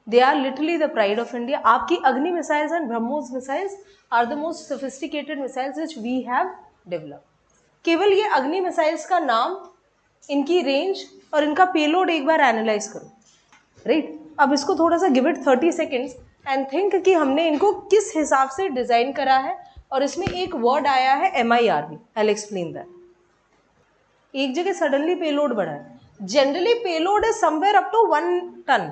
They are literally the pride of India. आपकी Agni missiles and BrahMos missiles are the most sophisticated missiles which we have developed. केवल ये अग्नि missiles का नाम, इनकी रेंज और इनका पेलोड एक बार एनालाइज करो, राइट. अब इसको थोड़ा सा give it 30 seconds and think कि हमने इनको किस हिसाब से डिजाइन करा है. और इसमें एक वर्ड आया है MIRV. I will explain that. एक जगह सडनली पेलोड बढ़ा है. Generally payload is somewhere up to 1 ton.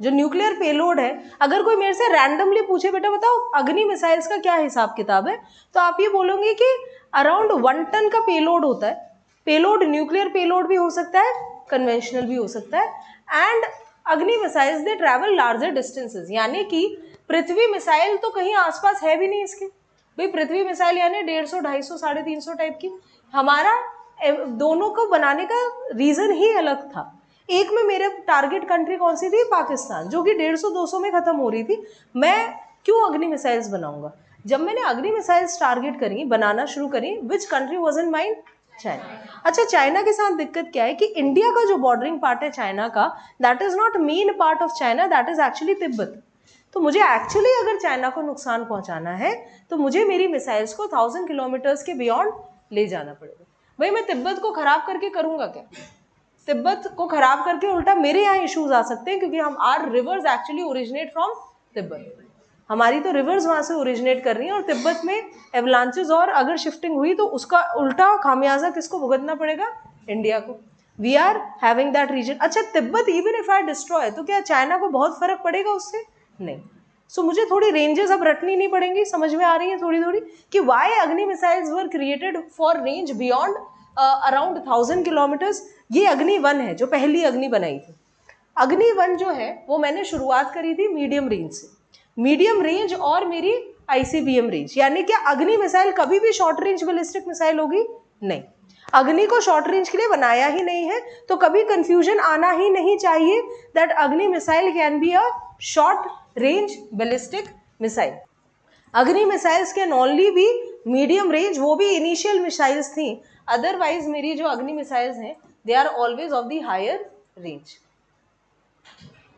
जो न्यूक्लियर पेलोड है, अगर कोई मेरे से रैंडमली पूछे बेटा बताओ अग्नि मिसाइल्स का क्या हिसाब किताब है, तो आप ये बोलोगे कि अराउंड 1 टन का पेलोड होता है. पेलोड न्यूक्लियर पेलोड भी हो सकता है, कन्वेंशनल भी हो सकता है. एंड अग्नि मिसाइल्स दे ट्रैवल लार्जर डिस्टेंसेस. यानी कि पृथ्वी मिसाइल तो कहीं आसपास है भी नहीं इसके. भाई पृथ्वी मिसाइल यानी 150, 250, 350 टाइप की. हमारा दोनों को बनाने का रीजन ही अलग था. एक में मेरे टारगेट कंट्री कौन सी थी? पाकिस्तान, जो कि 150-200 में खत्म हो रही थी. मैं क्यों अग्नि मिसाइल्स बनाऊंगा? जब मैंने अग्नि मिसाइल्स टारगेट करी, बनाना शुरू करी, which country was in mind? China. अच्छा, चाइना के साथ दिक्कत क्या है कि इंडिया का जो बॉर्डरिंग पार्ट है चाइना का, that is not main part of China, that is actually Tibet. तो मुझे एक्चुअली अगर चाइना को नुकसान पहुंचाना है तो मुझे मेरी मिसाइल्स को 1000 किलोमीटर्स के बियॉन्ड ले जाना पड़ेगा. भाई मैं तिब्बत को खराब करके करूंगा क्या? तिब्बत को खराब करके उल्टा मेरे यहाँ इश्यूज आ सकते हैं, क्योंकि हम are rivers actually originate from Tibet. हमारी तो रिवर्स वहां से ओरिजिनेट कर रही हैं और तिब्बत में एवलांचेस, और अगर शिफ्टिंग हुई तो उसका उल्टा खामियाजा किसको भुगतना पड़ेगा? इंडिया को. We are having that reason. अच्छा, Tibet even if I destroy, तो क्या चाइना को बहुत फर्क पड़ेगा उससे? नहीं. सो मुझे थोड़ी रेंजेस अब रटनी नहीं पड़ेंगी, समझ में आ रही है थोड़ी थोड़ी कि वाई अग्नि missiles were created for range beyond around 1000 kilometres. ये अग्नि 1 है जो पहली अग्नि बनाई थी. अग्नि 1 जो है वो मैंने शुरुआत करी थी मीडियम रेंज से. मीडियम रेंज और मेरी ICBM रेंज. यानी कि अग्नि मिसाइल कभी भी शॉर्ट रेंज बैलिस्टिक मिसाइल होगी? नहीं. अग्नि को शॉर्ट रेंज के लिए बनाया ही नहीं है, तो कभी कंफ्यूजन आना ही नहीं चाहिए that Agni missile can be a short range ballistic missile. Agni missiles can only be medium range, वो भी इनिशियल मिसाइल्स थी. अदरवाइज मेरी जो अग्नि मिसाइल्स हैं they are always of the higher range.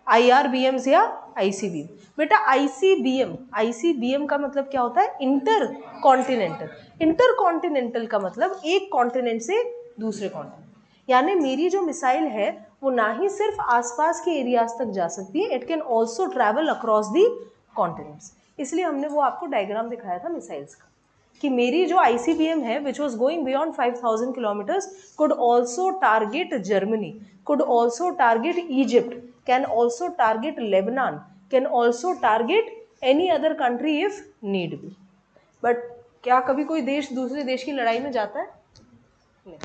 IRBMs या ICBM. बेटा ICBM का मतलब क्या होता है? Inter continental. इंटर कॉन्टिनेंटल का मतलब एक कॉन्टिनेंट से दूसरे कॉन्टिनेंट. यानी मेरी जो मिसाइल है वो ना ही सिर्फ आसपास के एरियाज तक जा सकती है, it can also travel across the continents. इसलिए हमने वो आपको डायग्राम दिखाया था मिसाइल्स का कि मेरी जो ICBM है which was going beyond 5000 kilometres could also target Germany, could also target Egypt, can also target Lebanon, can also target any other country if need be. But क्या कभी कोई देश दूसरे देश की लड़ाई में जाता है? नहीं.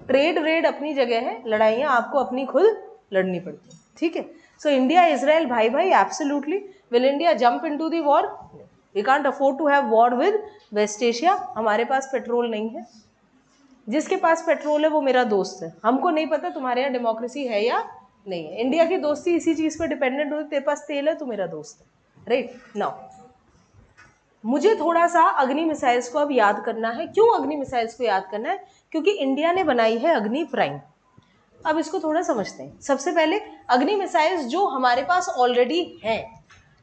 ट्रेड रेड अपनी जगह है, लड़ाइयाँ आपको अपनी खुद लड़नी पड़ती है. ठीक है. सो इंडिया इजराइल भाई भाई absolutely. Will India jump into the war? We can't afford to have war with West Asia. हमारे पास पेट्रोल नहीं है. जिसके पास पेट्रोल है वो मेरा दोस्त है. हमको नहीं पता तुम्हारे यहाँ डेमोक्रेसी है या नहीं है. इंडिया की दोस्ती इसी चीज पर डिपेंडेंट होती, तेरे पास तेल है तो मेरा दोस्त है. राइट. नाउ मुझे थोड़ा सा अग्नि मिसाइल्स को अब याद करना है. क्यों अग्नि मिसाइल्स को याद करना है? क्योंकि इंडिया ने बनाई है अग्नि प्राइम. अब इसको थोड़ा समझते हैं. सबसे पहले अग्नि मिसाइल्स जो हमारे पास ऑलरेडी हैं,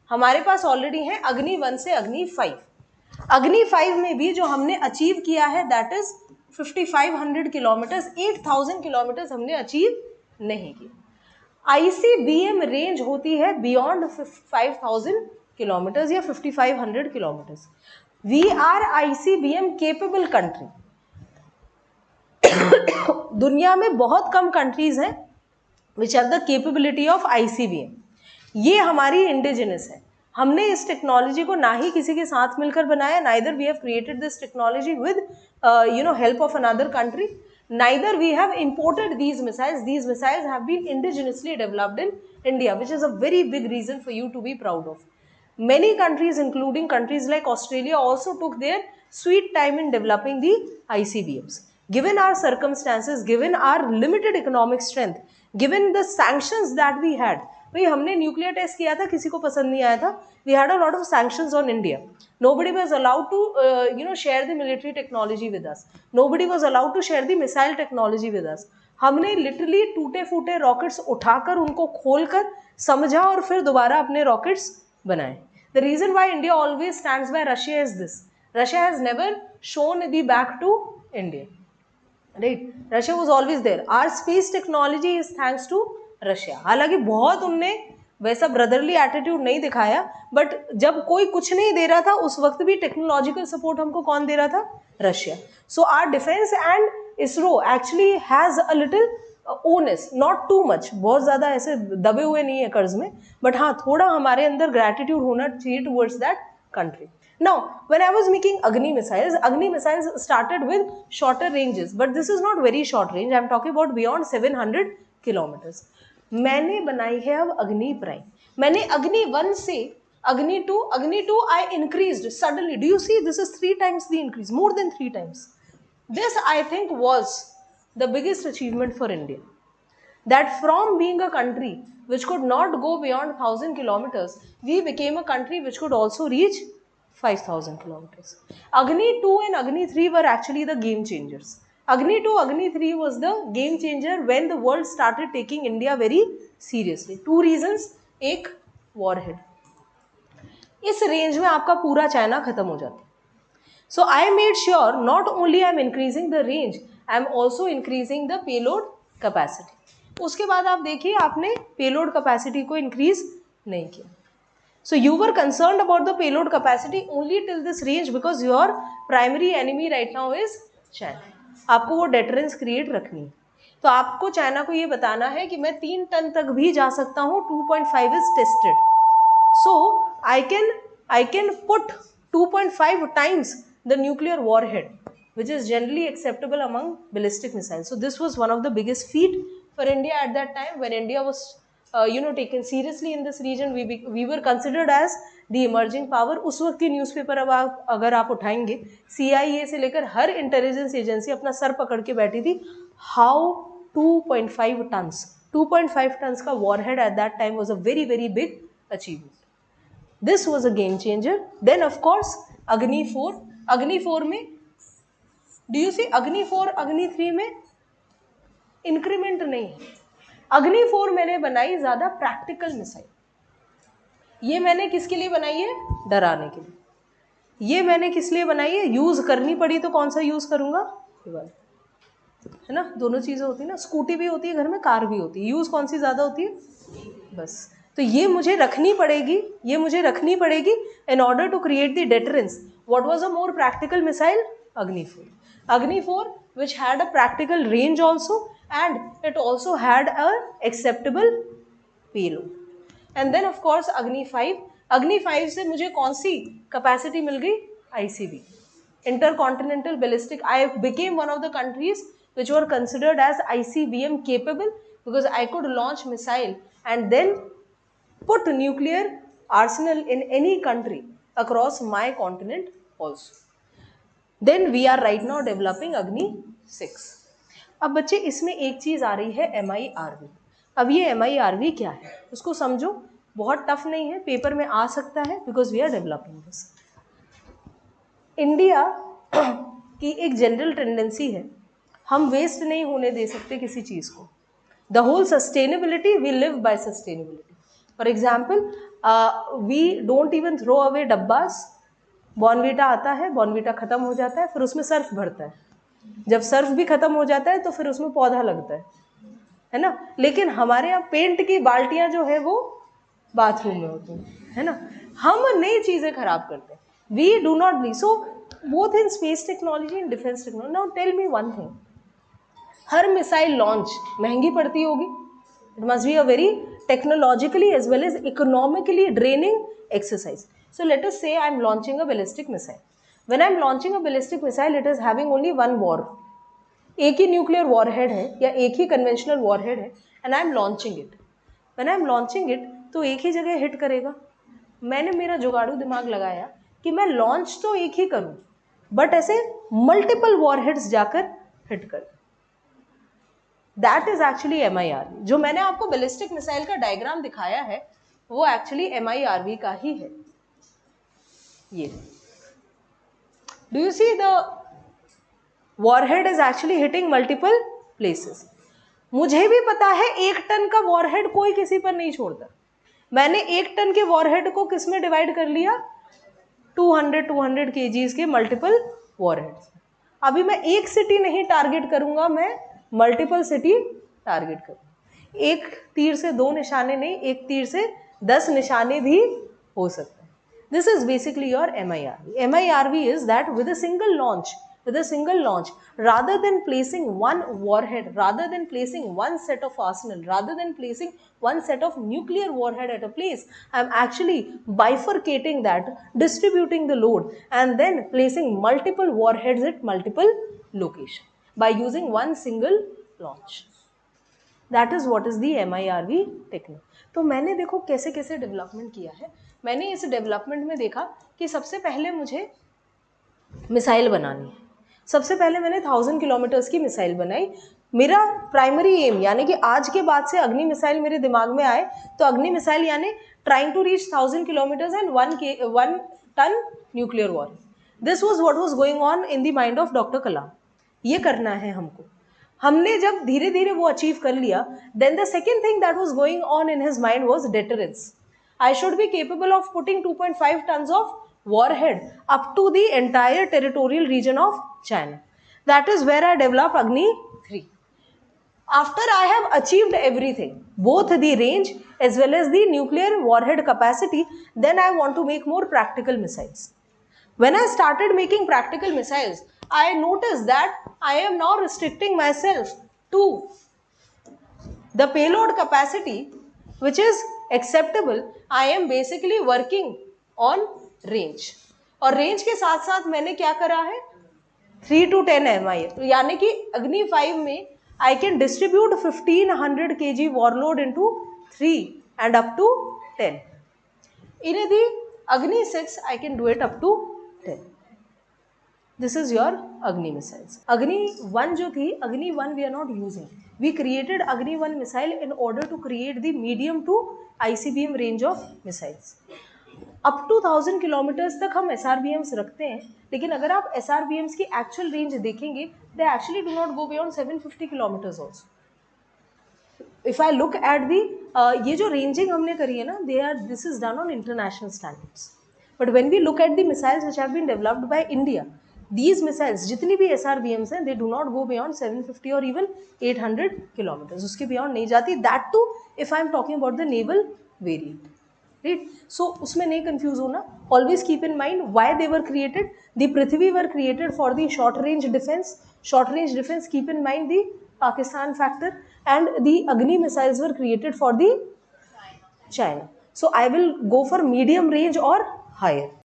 हमारे पास ऑलरेडी हैं अग्नि 1 से अग्नि 5. अग्नि 5 में भी जो हमने अचीव किया है दैट इज 5500 किलोमीटर्स. 8000 किलोमीटर्स हमने अचीव नहीं किया. ICBM रेंज होती है बियॉन्ड 5000 किलोमीटर्स या 5500 kilometres. We are ICBM capable country. दुनिया में बहुत कम कंट्रीज हैं which have the capability of ICBM. ये हमारी इंडिजिनस है. हमने इस टेक्नोलॉजी को ना ही किसी के साथ मिलकर बनाया, neither we have created this technology with help of another country, neither we have imported these missiles. These missiles have been indigenously developed in India, which is a very big reason for you to be proud of. Many countries including countries like Australia also took their sweet time in developing the ICBMs. Given our circumstances, given our limited economic strength, given the sanctions that we had, भाई हमने nuclear test किया था, किसी को पसंद नहीं आया था. We had a lot of sanctions on India. Nobody was allowed to share the military technology with us. Nobody was allowed to share the missile technology with us. हमने लिटरली टूटे फूटे रॉकेट्स उठाकर उनको खोलकर समझा और फिर दोबारा अपने रॉकेट्स बनाए. The reason why India always stands by Russia is this: Russia has never shown the back to India, right? Russia was always there. Our space technology is thanks to Russia. हालांकि बहुत उनने वैसा brotherly attitude नहीं दिखाया, but जब कोई कुछ नहीं दे रहा था उस वक्त भी टेक्नोलॉजिकल सपोर्ट हमको कौन दे रहा था? Russia. So our defence and ISRO actually has a little onus, not too much, बहुत ज़्यादा ऐसे दबे हुए नहीं है कर्ज में, बट हाँ थोड़ा हमारे अंदर ग्रैटिट्यूड होना चाहिए towards that country. Now, when I was making Agni missiles started with shorter ranges, but this is not very short range. I am talking about beyond 700 kilometers. मैंने बनाई है अब अग्नि प्राइम. मैंने अग्नि 1 से अग्नि 2 I increased suddenly. Do you see? This is 3 times the increase, more than 3 times. This I think was the biggest achievement for India. That from being a country which could not go beyond 1000 kilometers, we became a country which could also reach 5000 kilometers. Agni 2 and Agni 3 were actually the game changers. Agni 2, Agni 3 was the game changer when the world started taking India very seriously. 2 reasons. एक, warhead. इस range में आपका पूरा China खत्म हो जाता. So I made sure not only I am increasing the range, I am also increasing the payload capacity. उसके बाद आप देखिए आपने पेलोड कैपेसिटी को इंक्रीज नहीं किया. So you were concerned about the payload capacity only till this range because your primary enemy right now is China. आपको वो डेटरेंस क्रिएट रखनी है. तो आपको चाइना को ये बताना है कि मैं 3 टन तक भी जा सकता हूँ. 2.5 is tested. So I can put 2.5 times the nuclear warhead, which is generally acceptable among ballistic missiles. So this was one of the biggest feat for India at that time when India was taken seriously in this region. We were considered as the emerging power. उस वक्त की newspaper अब अगर आप उठाएंगे, CIA से लेकर हर intelligence agency अपना सर पकड़ के बैठी थी. हाउ 2.5 tons 2.5 tons का warhead at that time was a very very big achievement. This was a game changer. Then of course Agni 4. Agni 4 में do you see Agni 4 Agni 3 में increment नहीं है. अग्नि 4 मैंने बनाई ज्यादा प्रैक्टिकल मिसाइल. ये मैंने किसके लिए बनाई है? डराने के लिए. ये मैंने किस लिए बनाई है? यूज करनी पड़ी तो कौन सा यूज करूंगा? ये वाला, है ना. दोनों चीजें होती है ना. स्कूटी भी होती है घर में, कार भी होती है. यूज कौन सी ज्यादा होती है? बस. तो ये मुझे रखनी पड़ेगी in order to create the deterrence. What was a more practical missile? Agni 4. Agni 4 which had a practical range also and it also had a acceptable payload. And then of course Agni 5. Agni 5 से मुझे कौन सी capacity मिल गई? ICB, intercontinental ballistic. I became one of the countries which were considered as ICBM capable because I could launch missile and then put nuclear arsenal in any country across my continent also. Then we are right now developing Agni 6. अब बच्चे इसमें एक चीज़ आ रही है MIRV. अब ये MIRV क्या है उसको समझो. बहुत टफ नहीं है, पेपर में आ सकता है because we are developing this. India की एक जनरल टेंडेंसी है, हम वेस्ट नहीं होने दे सकते किसी चीज़ को. The whole sustainability, we live by sustainability. For example we don't even throw away dabbas. Bournvita आता है, बॉर्नवीटा खत्म हो जाता है, फिर उसमें सर्फ भरता है. जब सर्फ भी खत्म हो जाता है तो फिर उसमें पौधा लगता है ना. लेकिन हमारे यहाँ पेंट की बाल्टियाँ जो है वो बाथरूम में होती हैं, है ना. हम नई चीज़ें खराब करते हैं. We do not be so both in space technology and defence technology. Now tell me one thing. हर मिसाइल लॉन्च महंगी पड़ती होगी. It must be a very technologically as well as economically draining exercise. So let us say I am launching a ballistic missile. When I am launching a ballistic missile, it is having only one war. एक ही nuclear warhead है या एक ही conventional warhead है and I am launching it. When I am launching it तो एक ही जगह hit करेगा. मैंने मेरा जुगाड़ू दिमाग लगाया कि मैं लॉन्च तो एक ही करूं बट ऐसे मल्टीपल वॉरहेड्स जाकर हिट कर. That is actually MIRV. जो मैंने आपको बैलिस्टिक मिसाइल का डायग्राम दिखाया है वो एक्चुअली MIRV का ही है. ये do you see the warhead is actually hitting multiple places. मुझे भी पता है 1 टन का वॉरहेड कोई किसी पर नहीं छोड़ता, मैंने 1 टन के वॉरहेड को किस में डिवाइड कर लिया, 200 kgs के मल्टीपल वॉरहेड्स। अभी मैं एक सिटी नहीं टारगेट करूंगा, मैं मल्टीपल सिटी टारगेट करूंगा। एक तीर से 2 निशाने नहीं, एक तीर से 10 निशाने भी हो सकते हैं। This is basically your MIRV. MIRV is that with a single launch, rather than placing one warhead, rather than placing one set of arsenal, rather than placing one set of nuclear warhead at a place, I am actually bifurcating that, distributing the load, and then placing multiple warheads at multiple locations by using one single launch. That is what is the MIRV technique. तो मैंने देखो कैसे कैसे development किया है। मैंने इस development में देखा कि सबसे पहले मुझे मिसाइल बनानी है। सबसे पहले मैंने 1000 किलोमीटर्स की मिसाइल बनाई। मेरा प्राइमरी एम यानी कि आज के बाद से अग्नि मिसाइल मेरे दिमाग में आए तो अग्नि मिसाइल यानी trying to reach 1000 kilometres and 1 ton nuclear war. This was what was going on in the mind of doctor Kalam. ये करना है हमको। हमने जब धीरे धीरे वो अचीव कर लिया, then the second thing that was going on in his mind was deterrence. I should be capable of putting 2.5 tons of warhead up to the entire territorial region of China. That is where I developed Agni 3. After I have achieved everything, both the range as well as the nuclear warhead capacity, then I want to make more practical missiles. When I started making practical missiles, I noticed that I am now restricting myself to the payload capacity which is acceptable. I am basically working on range, और range के साथ साथ मैंने क्या करा है 3 to 10 MI, यानी कि अग्नि 5 में I can distribute 1500 kg warhead into 3 and up to 10. In the Agni 6 I can do it up to 10. This is your Agni missiles. Agni 1 जो थी, Agni 1 we are not using. We created Agni 1 missile in order to create the medium to ICBM range of missiles. Up to 1000 kilometres तक हम SRBMs रखते हैं, लेकिन अगर आप SRBMs की एक्चुअल रेंज देखेंगे, they actually do not go beyond 750 kilometres also. If I look at the ये जो रेंजिंग हमने करी है ना, this is done on international standards. But when we look at the missiles which have been developed by India, these missiles जितनी भी SRBMs हैं, they do not go beyond 750 और इवन 800 किलोमीटर्स. उसके बियॉन्ड नहीं जाती. That too if I am talking about the naval variant. Right? So उसमें नहीं confuse होना. Always keep in mind why they were created. The Prithvi were created for the short range defense. Short range defense, keep in mind the Pakistan factor, and the Agni missiles were created for the China. So I will go for medium range or higher.